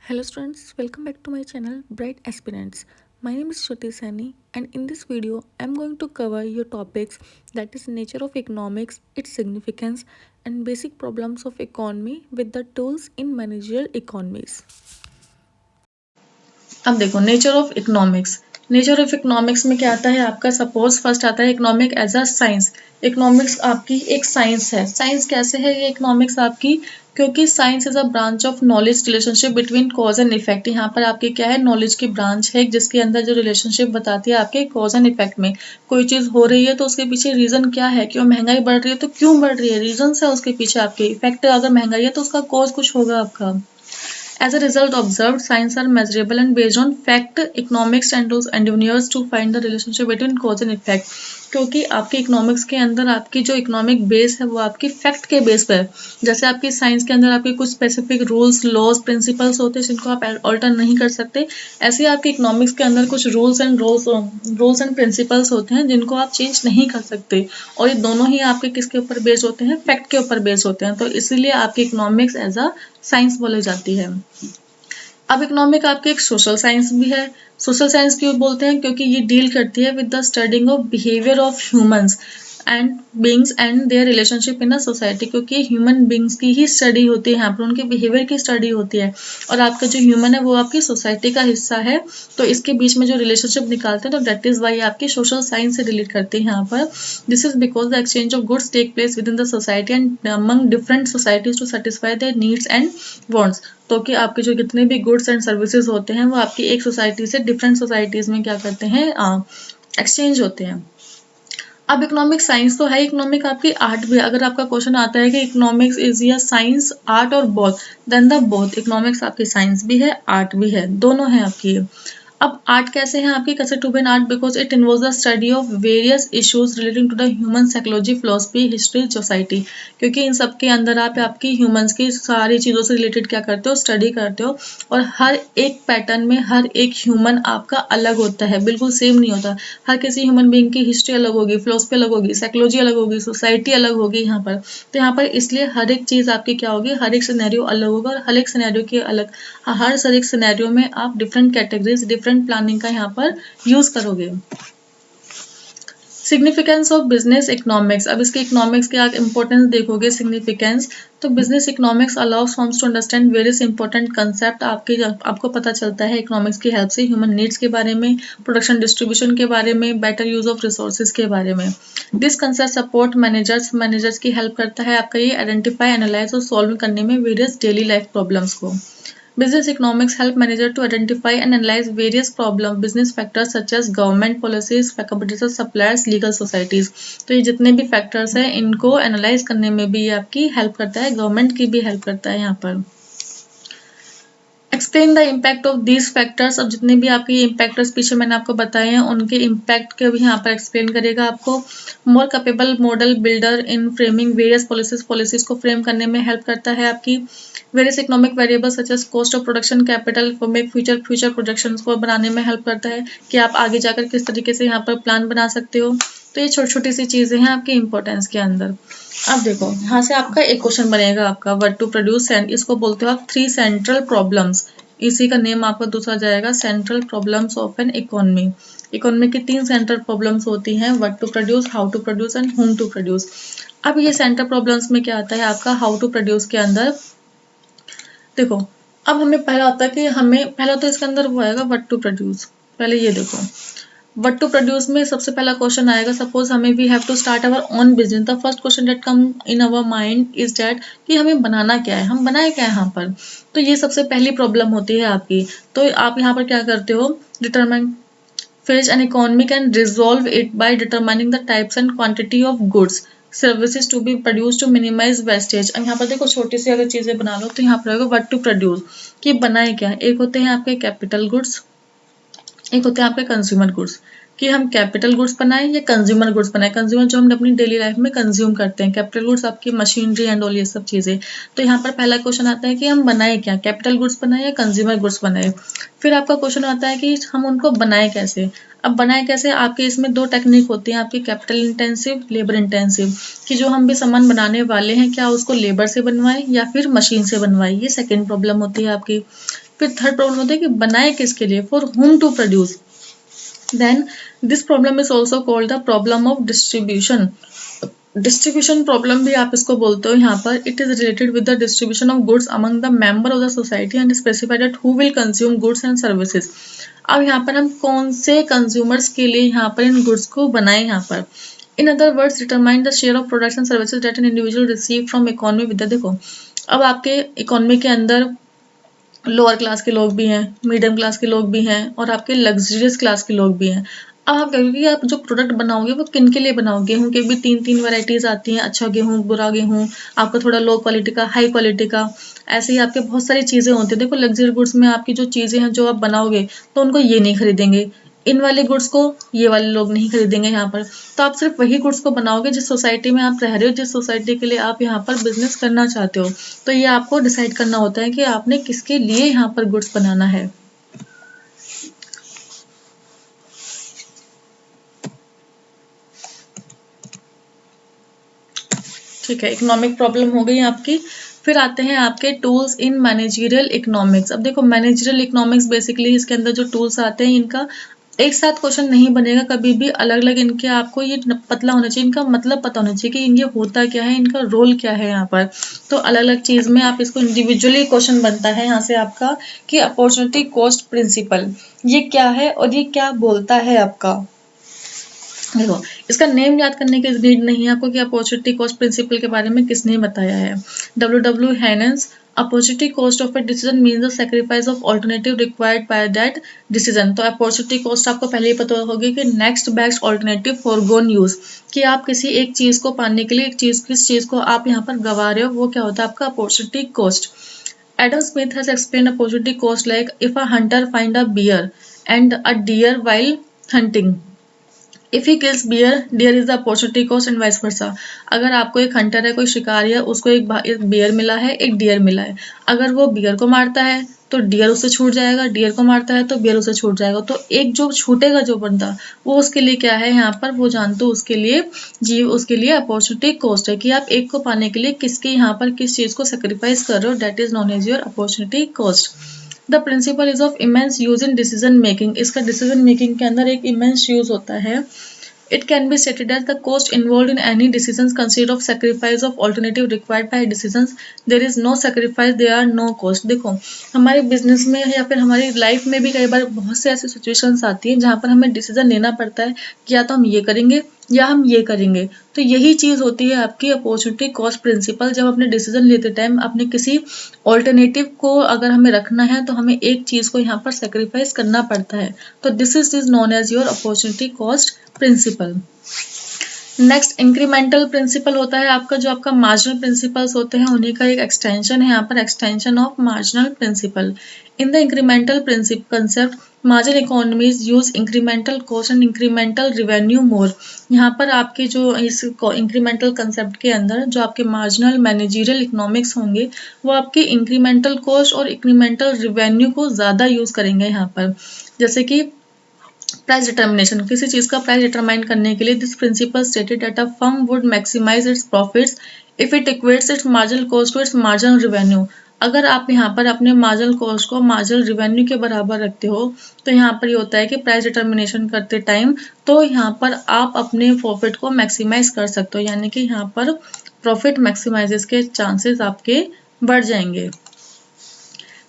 Hello students, welcome back to my channel Bright Aspirants. My name is Shruti Sani and in this video I am going to cover your topics that is nature of economics, its significance and basic problems of economy with the tools in managerial economies. अब देखो nature of economics में क्या आता है आपका। Suppose first आता है economic as a science. Economics आपकी एक साइंस है। साइंस कैसे है ये इकोनॉमिक्स आपकी, क्योंकि science is a branch of knowledge relationship between cause and effect. यहाँ पर आपकी क्या है, नॉलेज की ब्रांच है जिसके अंदर जो रिलेशनशिप बताती है आपके कॉज एंड इफेक्ट में। कोई चीज़ हो रही है तो उसके पीछे रीज़न क्या है, क्यों महंगाई बढ़ रही है तो क्यों बढ़ रही है, रीजन है उसके पीछे आपके। इफेक्ट अगर महंगाई है तो उसका कॉज कुछ होगा आपका। As a result observed, signs are measurable and based on fact, economics and those endeavors to find the relationship between cause and effect। क्योंकि आपके इकोनॉमिक्स के अंदर आपकी जो इकोनॉमिक बेस है वो आपकी फैक्ट के बेस पर है। जैसे आपकी साइंस के अंदर आपके कुछ स्पेसिफिक रूल्स, लॉज, प्रिंसिपल्स होते हैं जिनको आप ऑल्टर नहीं कर सकते, ऐसे ही आपके इकोनॉमिक्स के अंदर कुछ रूल्स एंड प्रिंसिपल्स होते हैं जिनको आप चेंज नहीं कर सकते। और ये दोनों ही आपके किसके ऊपर बेस होते हैं, फैक्ट के ऊपर बेस होते हैं। तो इसीलिए आपकी इकोनॉमिक्स एज अ साइंस बोली जाती है। अब इकोनॉमिक आपकी एक सोशल साइंस भी है। सोशल साइंस क्यों बोलते हैं, क्योंकि ये डील करती है with the studying of behaviour of humans and beings and their relationship in a society. क्योंकि ह्यूमन बींग्स की ही स्टडी होती है यहाँ पर, उनके बिहेवियर की स्टडी होती है। और आपका जो ह्यूमन है वो आपकी सोसाइटी का हिस्सा है, तो इसके बीच में जो रिलेशनशिप निकालते हैं तो दैट इज वाई आपकी सोशल साइंस से रिलेट करते हैं यहाँ पर। This is because the exchange of goods take place within the society and among different societies to satisfy their needs and wants. तो कि आपके जो जितने भी गुड्स एंड सर्विसेज होते हैं वो आपकी एक सोसाइटी से डिफरेंट सोसाइटीज में क्या करते हैं, एक्सचेंज होते हैं। अब इकोनॉमिक साइंस तो है, इकोनॉमिक आपकी आर्ट भी। अगर आपका क्वेश्चन आता है कि इकोनॉमिक्स इज या साइंस आर्ट और both, then the both. Economics आपकी साइंस भी है, आर्ट भी है, दोनों है आपकी। अब आर्ट कैसे है आपकी, कैसे to be an art, because it involve the study of various issues relating to the human psychology, philosophy, history, society. क्योंकि इन सब के अंदर आप आपकी ह्यूमंस की सारी चीज़ों से रिलेटेड क्या करते हो, स्टडी करते हो। और हर एक पैटर्न में हर एक ह्यूमन आपका अलग होता है, बिल्कुल सेम नहीं होता। हर किसी ह्यूमन बीइंग की हिस्ट्री अलग होगी, फिलोसफी अलग होगी, साइकोलॉजी अलग होगी, सोसाइटी अलग होगी यहाँ पर। तो यहाँ पर इसलिए हर एक चीज़ आपकी क्या होगी, हर एक सिनेरियो अलग होगा और हर एक सिनेरियो के अलग, हर एक सिनेरियो में आप डिफरेंट कैटेगरीज, डिफरेंट प्लानिंग का यहाँ पर यूज करोगे। Significance of business economics. अब इसके इकोनॉमिक्स के आप इंपॉर्टेंस देखोगे, सिग्निफिकेंस। तो business economics allows firms to understand various important concept. आपको पता चलता है इकोनॉमिक्स की हेल्प से ह्यूमन नीड्स के बारे में, प्रोडक्शन डिस्ट्रीब्यूशन के बारे में, बेटर यूज ऑफ रिसोर्सेज के बारे में। दिस कंसेप्ट सपोर्ट मैनेजर्स की हेल्प करता है आपका ये आइडेंटिफाई, एनालाइज और सॉल्व करने में वेरियस डेली लाइफ प्रॉब्लम्स को। Business economics help manager to identify and analyze various business factors such as government policies, competitors, suppliers, legal societies। तो ये जितने भी फैक्टर्स हैं इनको एनालाइज करने में भी ये आपकी हेल्प करता है, गवर्नमेंट की भी हेल्प करता है यहाँ पर। Explain the impact of these factors. अब जितने भी आपके इम्पैक्टर्स पीछे मैंने आपको बताए हैं उनके इम्पैक्ट के भी यहाँ पर एक्सप्लेन करेगा आपको। More capable model builder in framing various policies को फ्रेम करने में हेल्प करता है आपकी। Various economic variables such as cost of production, capital को मेक फ्यूचर प्रोजेक्शंस को बनाने में हेल्प करता है कि आप आगे जाकर किस तरीके से यहाँ पर प्लान बना सकते हो। तो ये छोटी छोटी सी चीज़ें हैं आपकी इंपॉर्टेंस के अंदर। अब देखो यहाँ से आपका एक क्वेश्चन बनेगा आपका, व्हाट टू प्रोड्यूस, इसको बोलते हो आप थ्री सेंट्रल प्रॉब्लम्स। इसी का नेम आपका दूसरा जाएगा central problems of an economy. Economy की तीन सेंट्रल प्रॉब्लम्स होती हैं, what to produce, how to produce and whom to produce. अब ये सेंट्रल प्रॉब्लम्स में क्या आता है आपका, हाउ टू प्रोड्यूस के अंदर देखो। अब हमें पहला होता है कि हमें पहला तो इसके अंदर वो आएगा व्हाट टू प्रोड्यूस। पहले ये देखो, व्हाट टू प्रोड्यूस में सबसे पहला क्वेश्चन आएगा, सपोज हमें we have to start our own business. The first question that come in our mind is that कि हमें बनाना क्या है, हम बनाए क्या है यहाँ पर। तो ये सबसे पहली प्रॉब्लम होती है आपकी। तो आप यहाँ पर क्या करते हो, determine Phase an economy can resolve it by determining the types and quantity of goods services to be produced to minimize wastage। अब यहाँ पर देखो छोटी सी अगर चीजें बना लो तो यहाँ पर आएगा what to produce, कि बनाए क्या। एक होते हैं आपके कैपिटल गुड्स, एक होते हैं आपके कंज्यूमर गुड्स। कि हम कैपिटल गुड्स बनाएं या कंज्यूमर गुड्स बनाएं। कंज्यूमर जो हम अपनी डेली लाइफ में कंज्यूम करते हैं, कैपिटल गुड्स आपकी मशीनरी एंड ऑल ये सब चीज़ें। तो यहाँ पर पहला क्वेश्चन आता है कि हम बनाए क्या, कैपिटल गुड्स बनाए या कंज्यूमर गुड्स बनाए। फिर आपका क्वेश्चन आता है कि हम उनको बनाए कैसे। अब बनाए कैसे, आपके इसमें दो टेक्निक होती हैं आपकी, कैपिटल इंटेंसिव, लेबर इंटेंसिव। कि जो हम भी सामान बनाने वाले हैं क्या उसको लेबर से बनवाएं या फिर मशीन से बनवाएं, ये सेकेंड प्रॉब्लम होती है आपकी। फिर थर्ड प्रॉब्लम होता है कि बनाए किसके लिए, for whom to produce. Then this problem is also called the problem of distribution. Distribution problem भी आप इसको बोलते हो यहाँ पर। It is related with the distribution of goods among the member of the society and specified that who will consume goods and services. अब यहाँ पर हम कौन से कंज्यूमर्स के लिए यहाँ पर इन गुड्स को बनाए यहाँ पर। In other words determine the share of products and services that an individual receive from economy with the, देखो अब आपके इकोनॉमी के अंदर लोअर क्लास के लोग भी हैं, मीडियम क्लास के लोग भी हैं और आपके लग्जरियस क्लास के लोग भी हैं। अब आप कहोगे कि आप जो प्रोडक्ट बनाओगे वो किन के लिए बनाओगे। गेहूं के भी तीन तीन वैरायटीज आती हैं, अच्छा गेहूं, बुरा गेहूं, आपका थोड़ा लो क्वालिटी का, हाई क्वालिटी का, ऐसे ही आपके बहुत सारी चीजें होती है। देखो लग्जरी गुड्स में आपकी जो चीजें हैं जो आप बनाओगे तो उनको ये नहीं खरीदेंगे, इन वाले गुड्स को ये वाले लोग नहीं खरीदेंगे यहाँ पर। तो आप सिर्फ वही गुड्स को बनाओगे जिस सोसाइटी में आप रह रहे हो, जिस सोसाइटी के लिए आप यहाँ पर बिजनेस करना चाहते हो। तो ये आपको डिसाइड करना होता है कि आपने किसके लिए यहाँ पर गुड्स बनाना है। ठीक है, इकोनॉमिक प्रॉब्लम हो गई आपकी। फिर आते हैं आपके टूल्स इन मैनेजरियल इकोनॉमिक्स। अब देखो मैनेजरियल इकोनॉमिक्स बेसिकली इसके अंदर जो टूल्स आते हैं इनका एक साथ क्वेश्चन नहीं बनेगा कभी भी, अलग अलग इनके आपको ये पतला होना चाहिए, इनका मतलब पता होना चाहिए कि ये होता क्या है, इनका रोल क्या है यहाँ पर। तो अलग अलग चीज में आप इसको इंडिविजुअली क्वेश्चन बनता है यहाँ से आपका कि अपॉर्चुनिटी कॉस्ट प्रिंसिपल ये क्या है और ये क्या बोलता है आपका। देखो इसका नेम याद करने की नीड नहीं है आपको कि अपॉर्चुनिटी कॉस्ट प्रिंसिपल के बारे में किसने बताया है। W Haynes, opportunity cost of a decision means the sacrifice of alternative required by that decision. तो अपॉर्चुनिटी कॉस्ट आपको पहले ही पता होगी कि next best alternative forgone use, कि आप किसी एक चीज को पाने के लिए एक चीज किस चीज को आप यहाँ पर गवा रहे हो, वो क्या होता है आपका opportunity cost. Adam Smith has explained opportunity cost like if a hunter find a bear and a deer while hunting, if he kills bear deer is the opportunity cost and vice versa. अगर आपको एक Hunter है, कोई शिकारी है, उसको एक beer मिला है, एक डियर मिला है, अगर वो बियर को मारता है तो डियर उससे छूट जाएगा, डियर को मारता है तो बियर उससे छूट जाएगा। तो एक जो छूटेगा जो बंदा वो उसके लिए क्या है यहाँ पर, वो जान दो उसके लिए जीव, उसके लिए अपॉर्चुनिटी कॉस्ट है कि आप एक को पाने के लिए किसके यहाँ पर किस चीज को सेक्रीफाइस कर रहे हो, that is known as your opportunity cost. The principle is of immense use in decision making. इसका डिसीजन मेकिंग के अंदर एक इमेंस यूज होता है। It can be stated as the cost involved in any decisions consist of sacrifice of alternative required by decisions. There is no sacrifice, there are no cost। देखो हमारे business में या फिर हमारी लाइफ में भी कई बार बहुत से ऐसी सिचुएशंस आती हैं जहाँ पर हमें डिसीजन लेना पड़ता है कि या तो हम ये करेंगे या हम ये करेंगे। तो यही चीज होती है आपकी अपॉर्चुनिटी कॉस्ट प्रिंसिपल। जब अपने डिसीजन लेते टाइम अपने किसी ऑल्टरनेटिव को अगर हमें रखना है तो हमें एक चीज को यहाँ पर सेक्रीफाइस करना पड़ता है। तो this is known as your opportunity cost principle. Next incremental principle होता है आपका, जो आपका मार्जिनल प्रिंसिपल्स होते हैं उन्हीं का एक एक्सटेंशन है यहाँ पर, extension of marginal principle. In the incremental principle concept marginal economies use incremental cost and incremental revenue more. यहाँ पर आपके जो इस इंक्रीमेंटल कंसेप्ट के अंदर जो आपके मार्जिनल मैनेजरियल इकोनॉमिक्स होंगे वो आपके इंक्रीमेंटल कॉस्ट और इंक्रीमेंटल रिवेन्यू को ज़्यादा यूज करेंगे यहाँ पर। जैसे कि प्राइस डिटर्मिनेशन, किसी चीज का प्राइस डिटरमाइन करने के लिए this principle stated that a firm would maximize its profits if it equates its marginal cost to its marginal revenue. अगर आप यहाँ पर अपने मार्जिनल कॉस्ट को मार्जिनल रिवेन्यू के बराबर रखते हो तो यहाँ पर ये होता है कि प्राइस डिटर्मिनेशन करते टाइम तो यहाँ पर आप अपने प्रॉफिट को मैक्सिमाइज कर सकते हो, यानी कि यहाँ पर प्रॉफिट मैक्सिमाइजेस के चांसेस आपके बढ़ जाएंगे।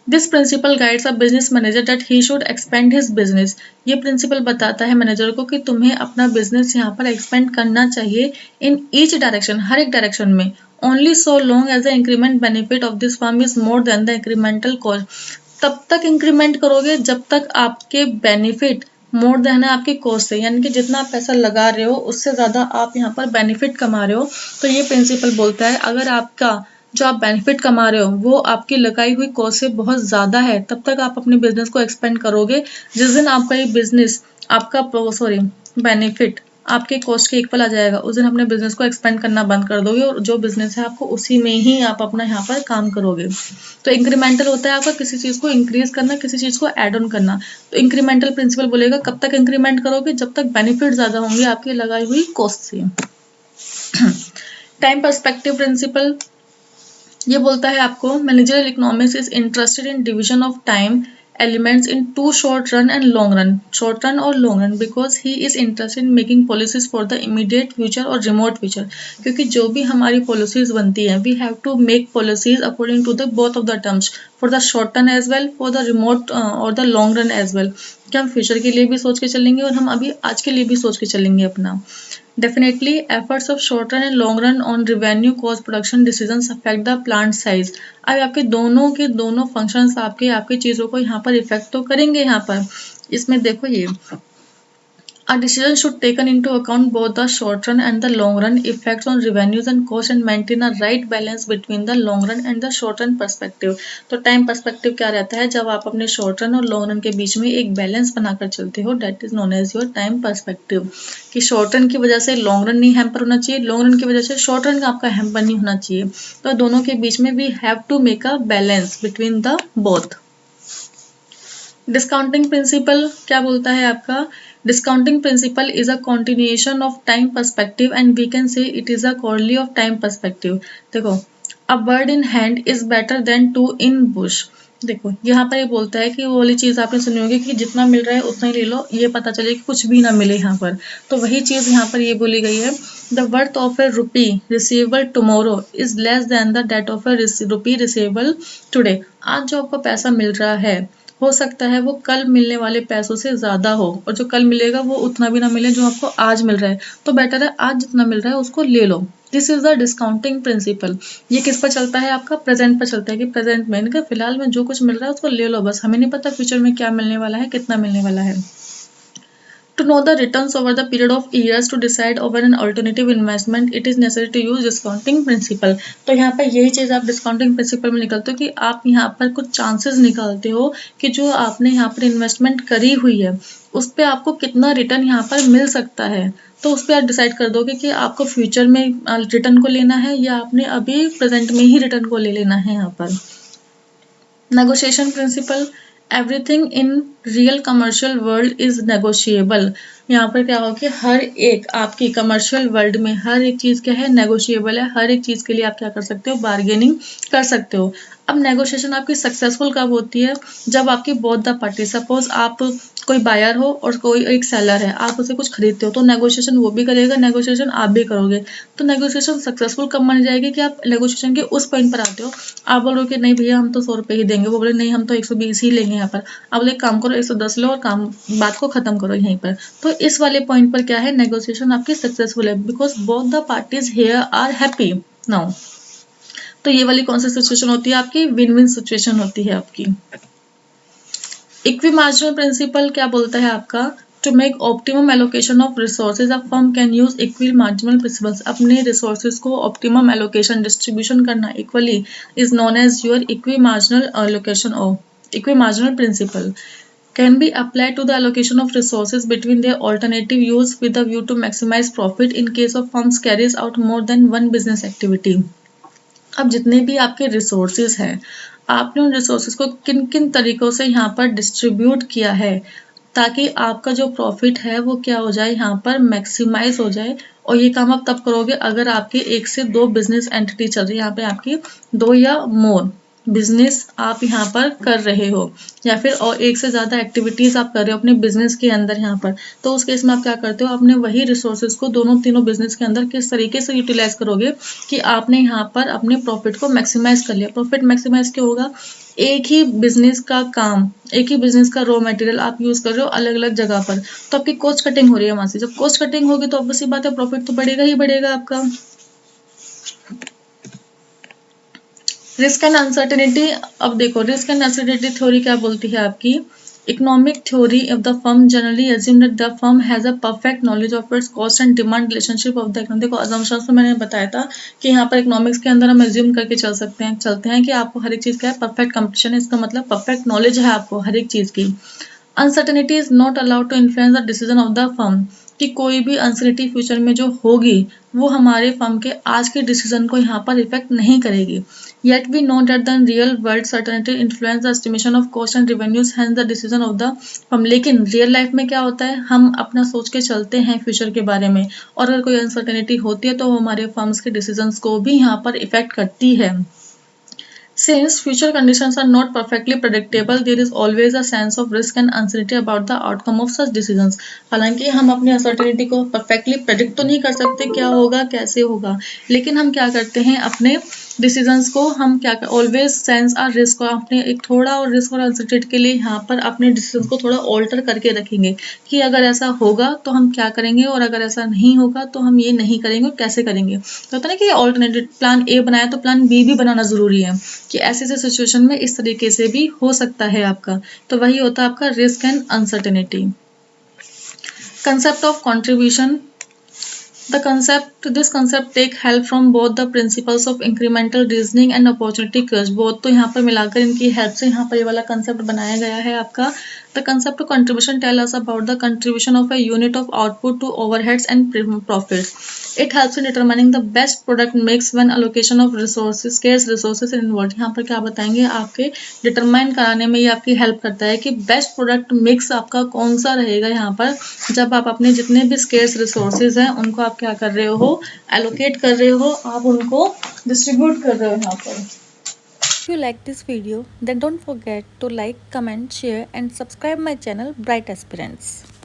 This principle guides a business manager that he should expand his business. ये प्रिंसिपल बताता है मैनेजर को कि तुम्हें अपना बिजनेस यहाँ पर एक्सपेंड करना चाहिए इन ईच डायरेक्शन, हर एक डायरेक्शन में, only so long as the increment benefit of this firm is more than the incremental cost. तब तक इंक्रीमेंट करोगे जब तक आपके बेनिफिट मोर देन है आपकी कॉस्ट है, यानी कि जितना आप पैसा लगा रहे हो उससे ज्यादा आप यहाँ पर बेनिफिट कमा रहे हो। तो ये प्रिंसिपल बोलता है अगर आपका जो आप बेनिफिट कमा रहे हो वो आपकी लगाई हुई कॉस्ट से बहुत ज्यादा है तब तक आप अपने बिजनेस को एक्सपेंड करोगे। जिस दिन आपका ये बिजनेस आपका बेनिफिट आपके कॉस्ट के इक्वल आ जाएगा उस दिन अपने बिजनेस को एक्सपेंड करना बंद कर दोगे और जो बिजनेस है आपको उसी में ही आप अपना यहाँ पर काम करोगे। तो इंक्रीमेंटल होता है आपका किसी चीज को इंक्रीज करना, किसी चीज को एड ऑन करना। तो इंक्रीमेंटल प्रिंसिपल बोलेगा कब तक इंक्रीमेंट करोगे, जब तक बेनिफिट ज्यादा होंगे आपकी लगाई हुई कॉस्ट से। टाइम पर्सपेक्टिव प्रिंसिपल ये बोलता है आपको managerial economics is interested in division of time elements into short run और long run because he is interested in making policies for the immediate future और रिमोट फ्यूचर। क्योंकि जो भी हमारी पॉलिसीज बनती हैं we have to make policies according to the both of the terms for the short term as well for the remote और the long run as well. कि हम फ्यूचर के लिए भी सोच के चलेंगे और हम अभी आज के लिए भी सोच के चलेंगे अपना। Definitely, efforts of short run and long run on revenue, cost, production decisions affect the plant size। अब आपके दोनों के दोनों फंक्शंस आपके आपकी चीज़ों को यहाँ पर इफेक्ट तो करेंगे। यहाँ पर इसमें देखो ये A decision should taken into account both the short run and the long run effects on revenues and cost and maintain a right balance between the long run and the short run perspective। तो time perspective क्या रहता है, जब आप अपने short run और long run के बीच में एक बैलेंस बनाकर चलते हो, that is known as your time perspective. कि शॉर्ट रन की वजह से लॉन्ग रन नहीं हैम्पर होना चाहिए, लॉन्ग रन की वजह से शॉर्ट रन का आपका हैम्पर नहीं होना चाहिए। तो दोनों के बीच में we have to make a balance between the both. Discounting principle क्या बोलता है आपका, discounting principle is a continuation of time perspective and we can say it is a corollary of time perspective. देखो a bird in hand is better than two in bush. देखो यहाँ पर ये बोलता है कि वो वाली चीज आपने सुनी होगी कि जितना मिल रहा है उतना ही ले लो, ये पता चले कि कुछ भी ना मिले यहाँ पर। तो वही चीज यहाँ पर ये बोली गई है, the worth of a rupee receivable tomorrow is less than the date of a rupee receivable today. आज जो आपको पैसा मिल रहा है हो सकता है वो कल मिलने वाले पैसों से ज्यादा हो, और जो कल मिलेगा वो उतना भी ना मिले जो आपको आज मिल रहा है। तो बेटर है आज जितना मिल रहा है उसको ले लो। This is the discounting principle. ये किस पर चलता है, आपका प्रेजेंट पर चलता है कि प्रेजेंट में इनका फिलहाल में जो कुछ मिल रहा है उसको ले लो बस, हमें नहीं पता फ्यूचर में क्या मिलने वाला है, कितना मिलने वाला है। To know the returns over the period of years to decide over an alternative investment, it is necessary to use discounting principle। तो यहाँ पर यही चीज़ आप डिस्काउंटिंग प्रिंसिपल में निकलते हो कि आप यहाँ पर कुछ चांसेस निकालते हो कि जो आपने यहाँ पर इन्वेस्टमेंट करी हुई है उस पर आपको कितना रिटर्न यहाँ पर मिल सकता है। तो उस पर आप डिसाइड कर दोगे कि आपको फ्यूचर में रिटर्न को लेना है या आपने अभी प्रेजेंट में ही रिटर्न को ले लेना है। यहाँ पर negotiation principle, everything in real commercial world is negotiable. यहाँ पर क्या होगा कि हर एक आपकी कमर्शियल वर्ल्ड में हर एक चीज़ क्या है, नेगोशिएबल है। हर एक चीज़ के लिए आप क्या कर सकते हो, बार्गेनिंग कर सकते हो। अब नेगोशिएशन आपकी सक्सेसफुल कब होती है, जब आपकी बोथ द पार्टी, सपोज आप कोई बायर हो और कोई एक सेलर है, आप उसे कुछ खरीदते हो तो नेगोशिएशन वो भी करेगा, नेगोशिएशन आप भी करोगे। तो नेगोशिएशन सक्सेसफुल कब मानी जाएगी कि आप नेगोशिएशन के उस पॉइंट पर आते हो, आप बोल रहे हो कि नहीं भैया हम तो 100 रुपये ही देंगे, वो बोले नहीं हम तो 120 ही लेंगे यहाँ पर। आप बोले काम करो 110 लो और काम बात को खत्म करो यहीं पर। तो इस वाले पॉइंट पर क्या है, नेगोशिएशन आपकी सक्सेसफुल है because both the parties here are happy now. तो ये वाली कौन सी सिचुएशन होती है आपकी, विन विन सिचुएशन होती है आपकी। इक्वी मार्जिनल प्रिंसिपल क्या बोलता है आपका, to make optimum allocation of resources a firm can use equi marginal principles. अपने रिसोर्सेज को ऑप्टिमम एलोकेशन डिस्ट्रीब्यूशन करना equally is known as your equi marginal allocation of equi marginal principle can be applied to the allocation of resources between their alternative use with a view to maximize profit in case of firms carries out more than one business activity। अब जितने भी आपके resources हैं, आपने उन resources को किन किन तरीकों से यहाँ पर डिस्ट्रीब्यूट किया है ताकि आपका जो प्रॉफिट है वो क्या हो जाए, यहाँ पर मैक्सिमाइज हो जाए। और ये काम आप तब करोगे अगर आपके एक से दो बिजनेस एंटिटी चल रही है, यहाँ पे आपकी दो या मोर बिजनेस आप यहाँ पर कर रहे हो, या फिर और एक से ज़्यादा एक्टिविटीज़ आप कर रहे हो अपने बिजनेस के अंदर यहाँ पर। तो उस केस में आप क्या करते हो, आपने वही रिसोर्सेज को दोनों तीनों बिजनेस के अंदर किस तरीके से यूटिलाइज करोगे कि आपने यहाँ पर अपने प्रॉफिट को मैक्सिमाइज कर लिया। प्रॉफिट मैक्सिमाइज क्यों होगा, एक ही बिजनेस का काम, एक ही बिजनेस का रॉ मटेरियल आप यूज कर रहे हो अलग अलग जगह पर, तो आपकी कॉस्ट कटिंग हो रही है वहां से। जब कॉस्ट कटिंग होगी तो ऑब्वियसली बात है प्रॉफिट तो बढ़ेगा ही बढ़ेगा आपका। रिस्क एंड अनसर्टेनिटी, अब देखो रिस्क एंड अनसर्टेनिटी थ्योरी क्या बोलती है आपकी, economic theory of the firm generally assume that the firm has a perfect knowledge of its cost and demand relationship of the economy। देखो assumptions तो मैंने बताया था कि यहाँ पर इकोनॉमिक्स के अंदर हम एज्यूम करके चलते हैं कि आपको हर एक चीज़ का है परफेक्ट कंपटीशन है, इसका मतलब परफेक्ट नॉलेज है आपको हर एक चीज़ की। Uncertainty is not allowed to influence the decision of the firm, कि कोई भी अनसर्टेनिटी फ्यूचर में जो होगी वो हमारे फर्म के आज के डिसीजन को यहाँ पर इफेक्ट नहीं करेगी। Yet we know that the real world certainty influence the estimation of cost and revenues, hence the decision of the firm। लेकिन रियल लाइफ में क्या होता है, हम अपना सोच के चलते हैं फ्यूचर के बारे में, और अगर कोई अनसर्टेनिटी होती है तो वो हमारे फर्म्स के डिसीजंस को भी यहाँ पर इफेक्ट करती है। Since future conditions are not perfectly predictable, there is always a sense of risk and uncertainty about the outcome of such decisions. हालांकि हम अपनी अनसर्टेनिटी को परफेक्टली प्रेडिक्ट तो नहीं कर सकते क्या होगा कैसे होगा, लेकिन हम क्या करते हैं अपने डिसीजंस को हम क्या ऑलवेज सेंस और रिस्क को अपने एक थोड़ा और रिस्क और अनसर्टेनिटी के लिए यहाँ पर अपने डिसीजंस को थोड़ा ऑल्टर करके रखेंगे कि अगर ऐसा होगा तो हम क्या करेंगे और अगर ऐसा नहीं होगा तो हम ये नहीं करेंगे और कैसे करेंगे। तो होता है ना कि ऑल्टरनेटिव प्लान ए बनाया तो प्लान बी भी बनाना ज़रूरी है कि ऐसे ऐसे सिचुएशन में इस तरीके से भी हो सकता है आपका। तो वही होता है आपका risk and uncertainty. Concept of contribution. This concept take help from both the principles of incremental reasoning and opportunity cost। बहुत तो यहाँ पर मिलाकर इनकी हेल्प से यहाँ पर ये वाला कंसेप्ट बनाया गया है आपका। The concept of contribution tell us about the contribution of a unit of output to overheads and profits. It helps in determining the best product mix when allocation of resources, scarce resources are involved। यहाँ पर क्या बताएंगे आपके determine कराने में ये आपकी help करता है कि बेस्ट प्रोडक्ट मिक्स आपका कौन सा रहेगा यहाँ पर जब आप अपने जितने भी स्केर्स रिसोर्सेज हैं उनको आप क्या कर रहे हो एलोकेट कर रहे हो, आप उनको डिस्ट्रीब्यूट कर रहे हो यहाँ पर। If you like this video, then don't forget to like, comment, share and subscribe my channel Bright Aspirants.